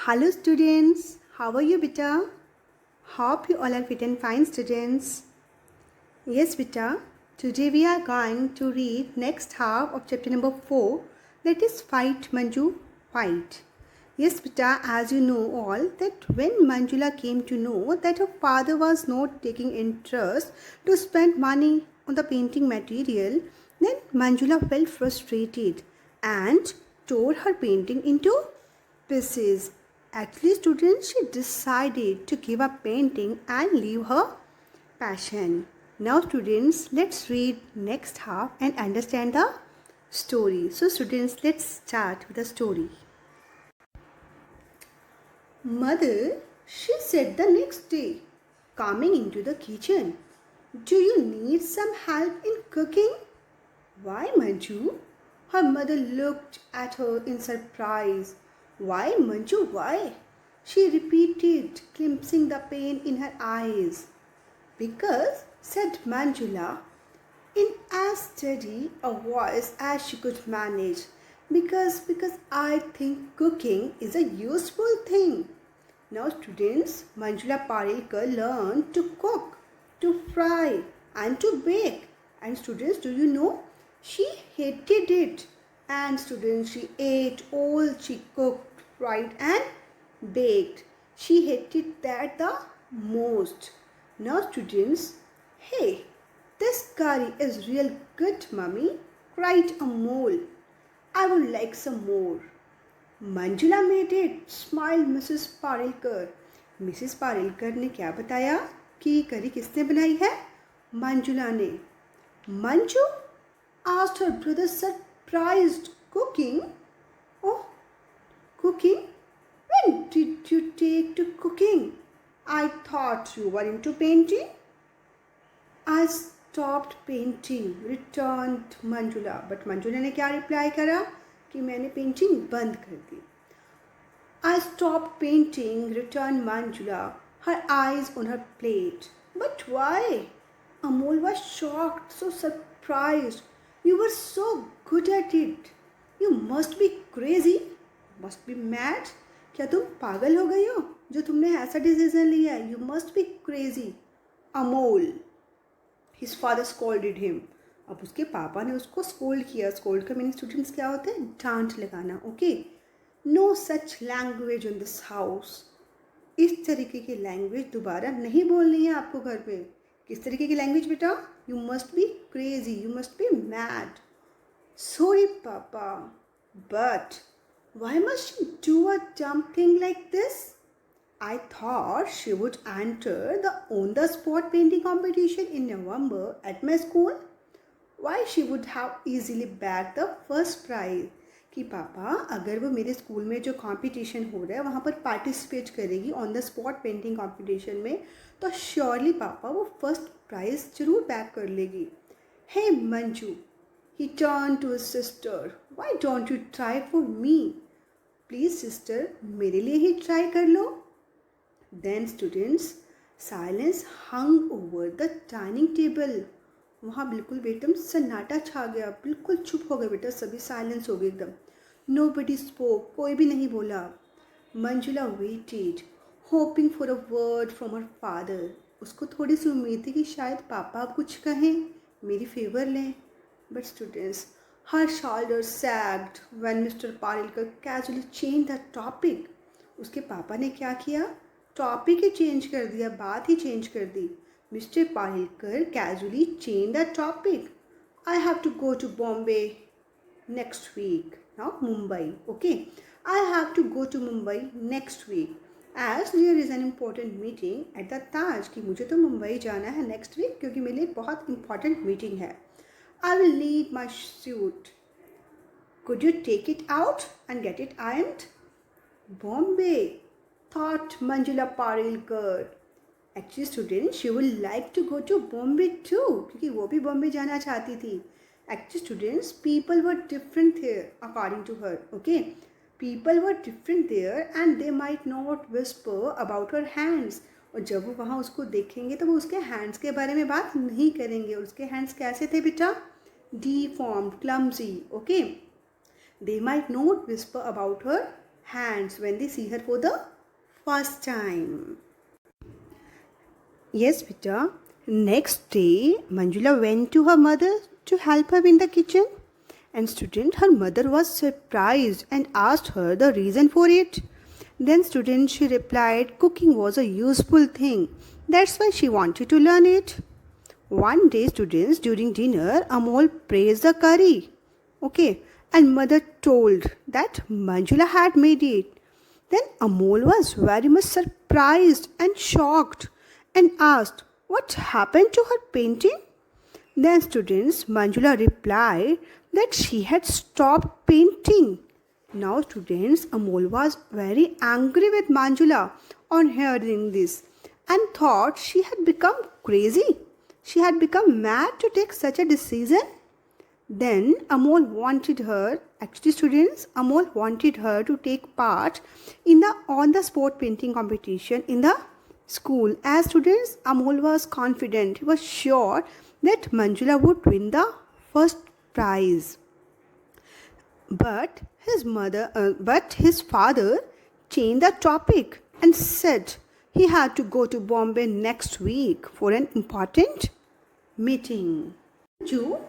Hello students, how are you beta? Hope you all are fit and fine students. Yes beta, today we are going to read next half of chapter number 4, that is Fight Manju, Fight. Yes beta, as you know all that when Manjula came to know that her father was not taking interest to spend money on the painting material, then Manjula felt frustrated and tore her painting into pieces. Actually, students, she decided to give up painting and leave her passion. Now, students, let's read next half and understand the story. So, students, let's start with the story. Mother, she said the next day, coming into the kitchen, "Do you need some help in cooking?" "Why, Manju?" Her mother looked at her in surprise. "Why, Manju, why?" she repeated, glimpsing the pain in her eyes. "Because," said Manjula, in as steady a voice as she could manage, because I think cooking is a useful thing." Now students, Manjula Parilkar learned to cook, to fry and to bake. And students, do you know? She hated it. And students, she ate all she cooked, fried and baked. She hated that the most. Now students, "Hey, this curry is real good, mummy," cried a mole. "I would like some more." "Manjula made it," smiled Mrs. Parilkar. Mrs Parilkar ने क्या बताया कि ये करी किसने बनाई है? मंजुला ने. "Manju?" asked her brother, surprised. "Cooking? Oh, cooking? When did you take to cooking? I thought you were into painting." "I stopped painting," returned Manjula. But Manjula ने क्या रिप्लाई करा कि मैंने पेंटिंग बंद कर दी. "I stopped painting," returned Manjula, her eyes on her plate. "But why?" Amol was shocked, so surprised. "You were so good at it. You must be crazy. Must be mad. क्या तुम पागल हो गई हो जो तुमने ऐसा डिसीजन लिया है? You must be crazy." Amol, his father scolded him. अब उसके पापा ने उसको स्कोल्ड किया. स्कोल्ड का मीनिंग स्टूडेंट्स क्या होता है? डांट लगाना. Okay, no such language in this house. इस तरीके की लैंग्वेज दोबारा नहीं बोलनी है आपको घर पे. किस तरीके की लैंग्वेज बेटा? You must be crazy, you must be mad. "Sorry, Papa, but why must she do a dumb thing like this? I thought she would enter the on-the-spot painting competition in November at my school. Why she would have easily bagged the first prize." कि पापा अगर वो मेरे school में जो competition हो रहा है वहाँ पर पार्टिसिपेट करेगी on the spot painting competition में, तो श्योरली पापा वो फर्स्ट प्राइज़ जरूर बैग कर लेगी. "हे Manju," he turned to his sister, "why don't you try for me? Please sister मेरे लिए ही ट्राई कर लो." Then students, silence hung over the dining table. वहाँ बिल्कुल एकदम सन्नाटा छा गया. बिल्कुल चुप हो गए बेटा सभी. साइलेंस हो गई एकदम. Nobody spoke. कोई भी नहीं बोला. Manjula waited, hoping for a word from her father. उसको थोड़ी सी उम्मीद थी कि शायद पापा अब कुछ कहें, मेरी फेवर लें. But students, her shoulders sagged when Mr. Parilkar casually changed the topic. उसके पापा ने क्या किया? टॉपिक ही चेंज कर दिया, बात ही चेंज कर दी. Mr. Parilkar casually changed the topic. "I have to go to Bombay next week." Now Mumbai, okay. "I have to go to Mumbai next week as there is an important meeting at the Taj." कि मुझे तो मुंबई जाना है next week क्योंकि मेरे लिए बहुत important meeting है. "I will need my suit. Could you take it out and get it ironed?" Bombay, thought Manjula Parilkar. Actually students, she would like to go to Bombay too क्योंकि वो भी बॉम्बे जाना चाहती थी. Actually students, people were different there according to her. Okay, people were different there and they might not whisper about her hands. और जब वो वहाँ उसको देखेंगे तो वो उसके हैंड्स के बारे में बात नहीं करेंगे. और उसके हैंड्स कैसे थे बेटा? Deformed, clumsy. Okay, they might not whisper about her hands when they see her for the first time. Yes, Vita. Next day, Manjula went to her mother to help her in the kitchen. And student, her mother was surprised and asked her the reason for it. Then student, she replied, cooking was a useful thing. That's why she wanted to learn it. One day, students, during dinner, Amol praised the curry. Okay, and mother told that Manjula had made it. Then Amol was very much surprised and shocked and asked, what happened to her painting? Then students, Manjula replied that she had stopped painting. Now students, Amol was very angry with Manjula on hearing this and thought she had become crazy. She had become mad to take such a decision. Then Amol wanted her, actually students, Amol wanted her to take part in the on-the-spot painting competition in the school. As students, Amol was confident, he was sure that Manjula would win the first prize. But his father changed the topic and said he had to go to Bombay next week for an important meeting. Manju,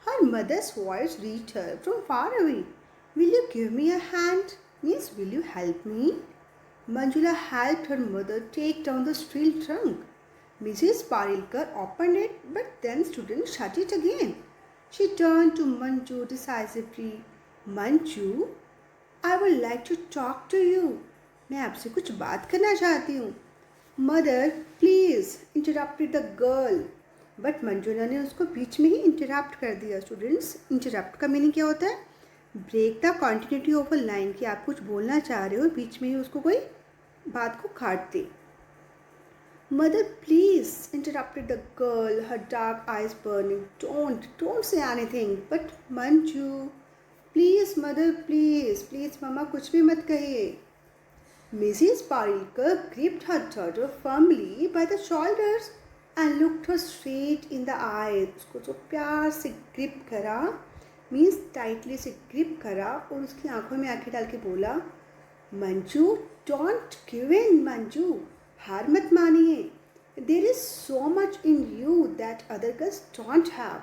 her mother's voice reached her from far away. Will you give me a hand? Means, will you help me? Manjula helped her mother take down the steel trunk. Mrs. Parilkar opened it, but then student shut it again. She turned to Manju decisively. Manju, I would like to talk to you. मैं आपसे कुछ बात करना चाहती हूँ. Mother, please, interrupted the girl. But Manjula ने उसको बीच में ही इंटरप्ट कर दिया. स्टूडेंट्स, इंटरप्ट का मीनिंग क्या होता है? Break the continuity of a line, कि आप कुछ बोलना चाह रहे हो, बीच में ही उसको कोई बात को काट दे. Mother, please, interrupted the girl, her dark eyes burning. Don't say anything. But Manju, please, mother, please, mama, कुछ भी मत कहिए. Mrs. Parilkar gripped her daughter firmly by the shoulders and looked her straight in the eyes. उसको जो प्यार से grip करा, means tightly से ग्रिप करा और उसकी आंखों में आंखें डाल के बोला, Manju, don't give in. Manju, हार मत मानिए. There is so much in you that other girls don't have.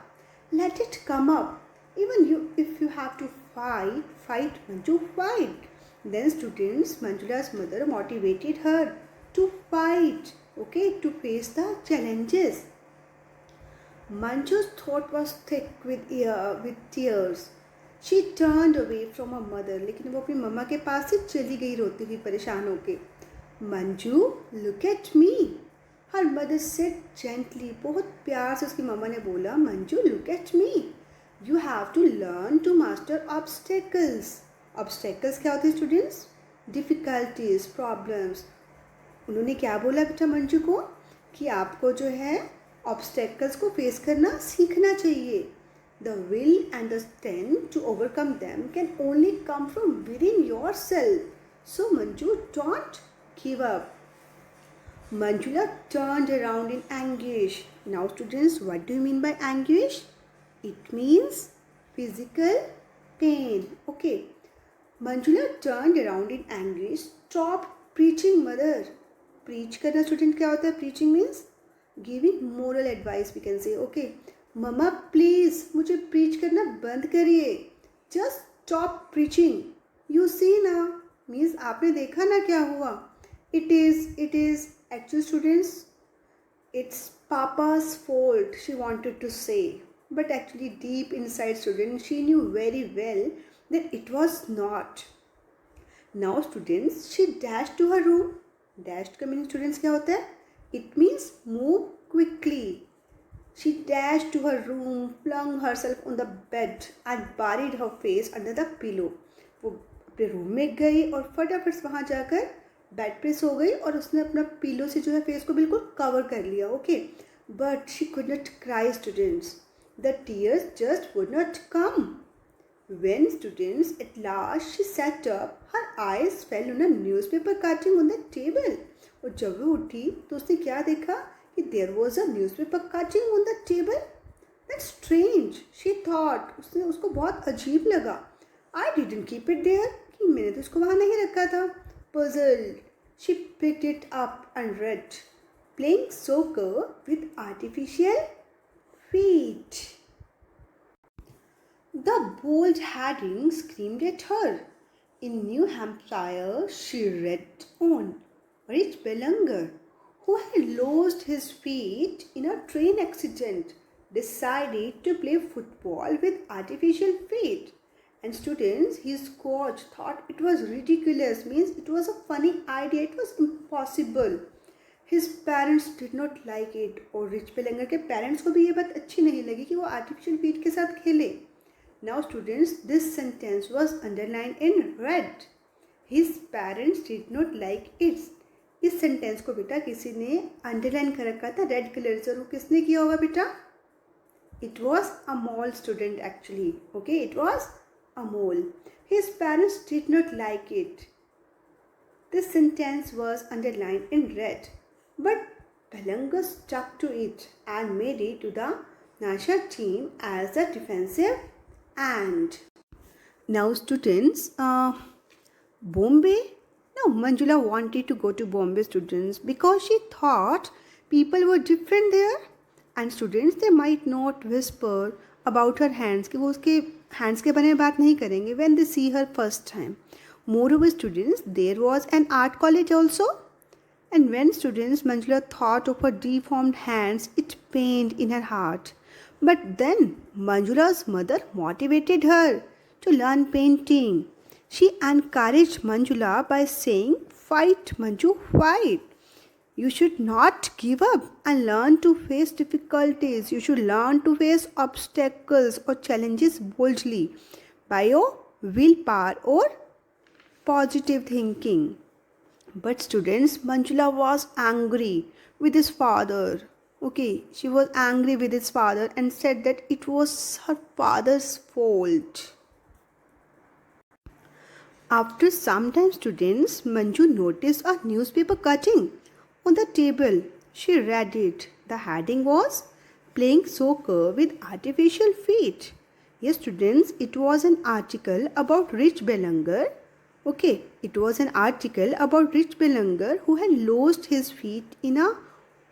Let it come up. Even you, if you have to fight, Manju, fight. Then students, Manjula's mother motivated her to fight, okay, to face the challenges. Manju's throat was thick with tears. She turned away from her mother. लेकिन वो अपनी मम्मा के पास से चली गई रोती हुई परेशान होके. Manju, look at me. Her mother said gently. बहुत प्यार से उसकी मम्मा ने बोला, Manju, look at me. You have to learn to master obstacles. Obstacles क्या होते हैं स्टूडेंट्स? Difficulties, problems. उन्होंने क्या बोला बेटा मंजू को? कि आपको जो है ऑब्स्टेकल्स को फेस करना सीखना चाहिए. The will and the strength to overcome them can only come from within yourself. So Manju, don't give up. Manjula turned around in anguish. Now students, what do you mean by anguish? It means physical pain. Okay. Manjula turned around in anguish. Stop preaching, mother. Preach करना student क्या होता है? Preaching means giving moral advice, we can say. Okay. Mama, please, मुझे preach करना बंद करिए. Just stop preaching. You see ना, means आपने देखा ना क्या हुआ. It is actually students, it's Papa's fault, she wanted to say. But actually deep inside students, she knew very well that it was not. Now students, she dashed to her room. Dashed का meaning students क्या होता है? It means move quickly. She dashed to her room, flung herself on the bed and buried her face under the pillow. वो अपने room में गई और फटाफट वहाँ जाकर बेड पे सो गई और उसने अपना पिलो से जो है फेस को बिल्कुल कवर कर लिया. Okay. But she could not cry students. The tears just would not come. When students at last she sat up, her eyes fell on a newspaper cutting on the table. और जब वो उठी तो उसने क्या देखा कि there was a newspaper cutting on the table. That's strange, she thought. उसको बहुत अजीब लगा. I didn't keep it there. कि मैंने तो इसको वहाँ नहीं रखा था. Puzzled, she picked it up and read, playing soccer with artificial feet. The bold heading screamed at her. In New Hampshire, she read on. Rich Belanger, who had lost his feet in a train accident, decided to play football with artificial feet. And students, his coach thought it was ridiculous, means it was a funny idea, it was impossible. His parents did not like it. और rich पेलेंगर के parents को भी ये बात अच्छी नहीं लगी कि वो आर्टिफिशियल फीट के साथ खेले. Now students, this sentence was underlined in red. His parents did not like it. इस सेंटेंस को बेटा किसी ने अंडरलाइन कर रखा था रेड कलर से. और वो किसने किया होगा बेटा? It was a mole student actually. Okay, it was a mole. His parents did not like it. This sentence was underlined in red. But Belanger stuck to it and made it to the national team as a defensive end. Now students, Bombay. Now Manjula wanted to go to Bombay, students, because she thought people were different there. And students, they might not whisper about her hands कि वो उसके hands के बारे में बात नहीं करेंगे when they see her first time. Moreover, students, there was an art college also. And when students, Manjula thought of her deformed hands, it pained in her heart. But then Manjula's mother motivated her to learn painting. She encouraged Manjula by saying, "Fight, Manju, fight. You should not give up and learn to face difficulties. You should learn to face obstacles or challenges boldly by your willpower or positive thinking." But students, Manjula was angry with his father. Okay, she was angry with his father and said that it was her father's fault. After some time, students, Manju noticed a newspaper cutting on the table. She read it. The heading was "Playing Soccer with Artificial Feet." Yes, students, it was an article about Rich Belanger. Okay, it was an article about Rich Belanger who had lost his feet in a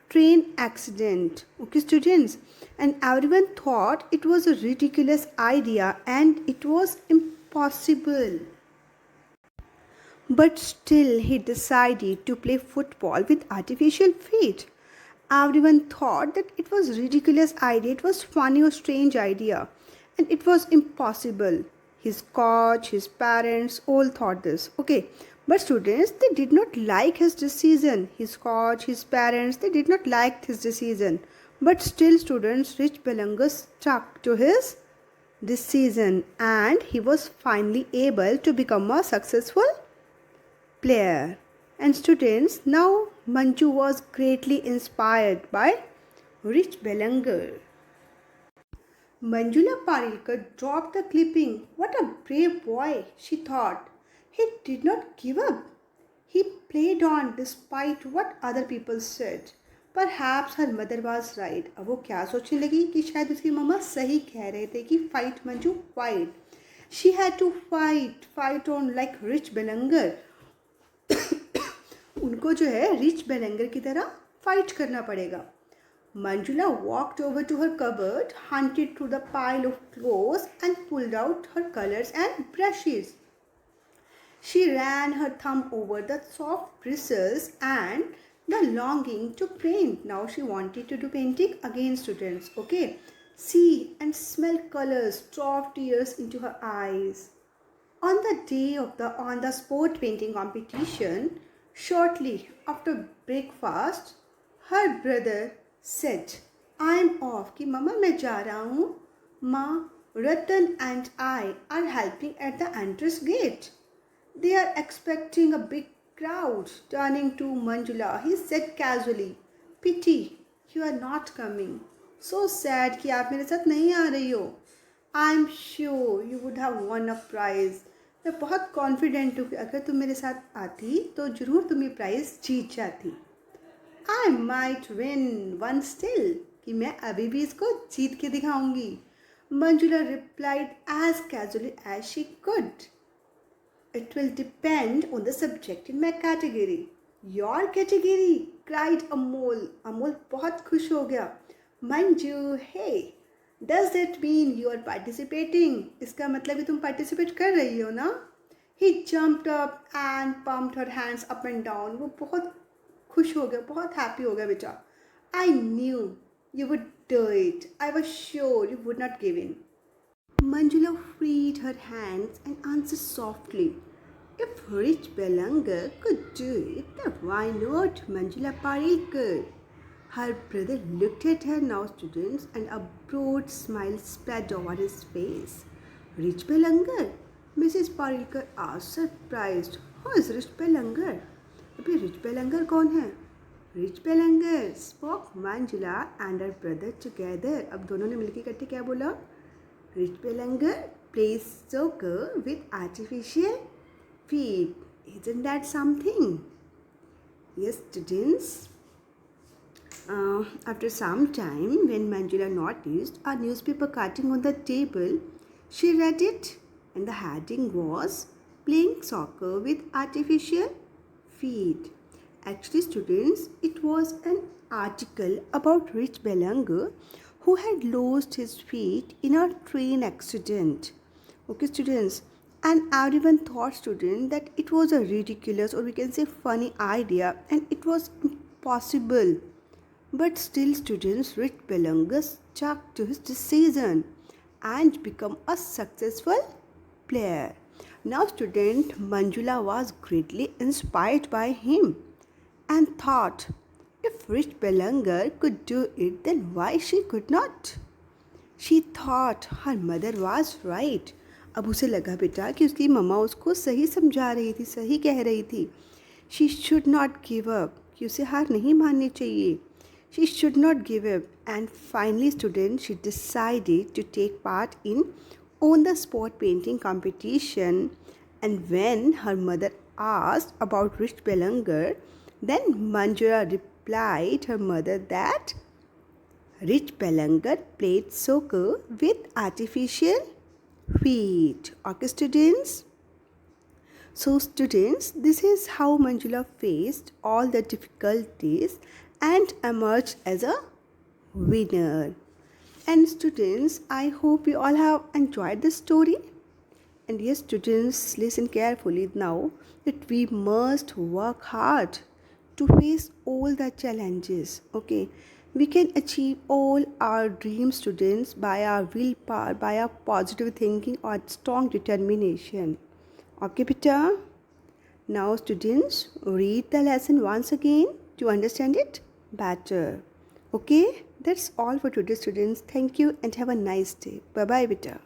train accident. Okay, students, and everyone thought it was a ridiculous idea and it was impossible. But still, he decided to play football with artificial feet. Everyone thought that it was a ridiculous idea, it was funny or strange idea, and it was impossible. His coach, his parents all thought this. Okay, but students, they did not like his decision. His coach, his parents, they did not like his decision. But still, students, Rich Belanger stuck to his decision and he was finally able to become a successful player. And students, now Manju was greatly inspired by Rich Belanger. Manjula Parilkar dropped the clipping. What a brave boy, she thought. He did not give up. He played on despite what other people said. Perhaps her mother was right. अब वो क्या सोचने लगी कि शायद उसकी मम्मा सही कह रहे थे कि fight Manju, fight. She had to fight on like Rich Belanger. उनको जो है रिच बेलेंगर की तरह फाइट करना पड़ेगा. Manjula walked over to her cupboard, hunted through the pile of clothes and pulled out her colors and brushes. She ran her thumb over the soft bristles and the longing to paint. Now she wanted to do painting again, students. Okay, see and smell colors drove tears into her eyes. On the day of the on-the-spot painting competition, shortly after breakfast, her brother said, "I am off कि मम्मा मैं जा रहा हूँ. माँ, Ratan and I are helping at the entrance gate. They are expecting a big crowd." Turning to Manjula, he said casually, "Pity, you are not coming. So sad कि आप मेरे साथ नहीं आ रही हो. I am sure you would have won a prize." मैं बहुत confident हूँ कि अगर तुम मेरे साथ आती तो ज़रूर तुम ये प्राइज़ जीत जाती. I might win one still कि मैं अभी भी इसको जीत के दिखाऊंगी. Manjula replied as casually as she could. It will depend on the subject in my category. Your category, cried Amol. Amol बहुत खुश हो गया. Manju, hey, does that mean you are participating? इसका मतलब है तुम participate कर रही हो ना? He jumped up and pumped her hands up and down. वो बहुत खुश हो गया, बहुत happy हो गया बेटा. I knew you would do it. I was sure you would not give in. Manjula freed her hands and answered softly. If Rich Belangar could do it, then why not Manjula Parikar? Her brother looked at her now, students, and a broad smile spread over his face. Rich Belangar? Mrs. Parikar asked, surprised. Who is Rich Belangar? अभी Rich Belangar कौन है? Rich Belangar, spoke Manjula and her brother together. अब दोनों ने मिलकर इकट्ठे क्या बोला? Rich Belangar plays soccer with artificial feet. Isn't that something? Yes, students. After some time, when Manjula noticed a newspaper cutting on the table, she read it, and the heading was Playing Soccer with Artificial Feet. Actually, students, it was an article about Rich Belangar who had lost his feet in a train accident. Okay, students, and everyone thought, student, that it was a ridiculous or we can say funny idea and it was impossible. But still, students, Rich Belangar stuck to his decision and become a successful player. Now, student, Manjula was greatly inspired by him and thought, if Rich Belangar could do it, then why she could not? She thought her mother was right. अब उसे लगा बेटा कि उसकी मम्मा उसको सही समझा रही थी, सही कह रही थी. She should not give up. कि उसे हार नहीं माननी चाहिए. She should not give up. And finally, student, she decided to take part in on-the-spot painting competition. And when her mother asked about Rich Belangar, then Manjula replied her mother that Rich Belangar played soccer with artificial feet. Okay, students? So, students, this is how Manjula faced all the difficulties and emerged as a winner. And students, I hope you all have enjoyed this story. And yes, students, listen carefully now that we must work hard to face all the challenges. Okay, we can achieve all our dreams, students, by our willpower, by our positive thinking or strong determination. Okay, beta. Now, students, read the lesson once again to understand it better. Okay, that's all for today, students. Thank you and have a nice day. Bye bye, beta.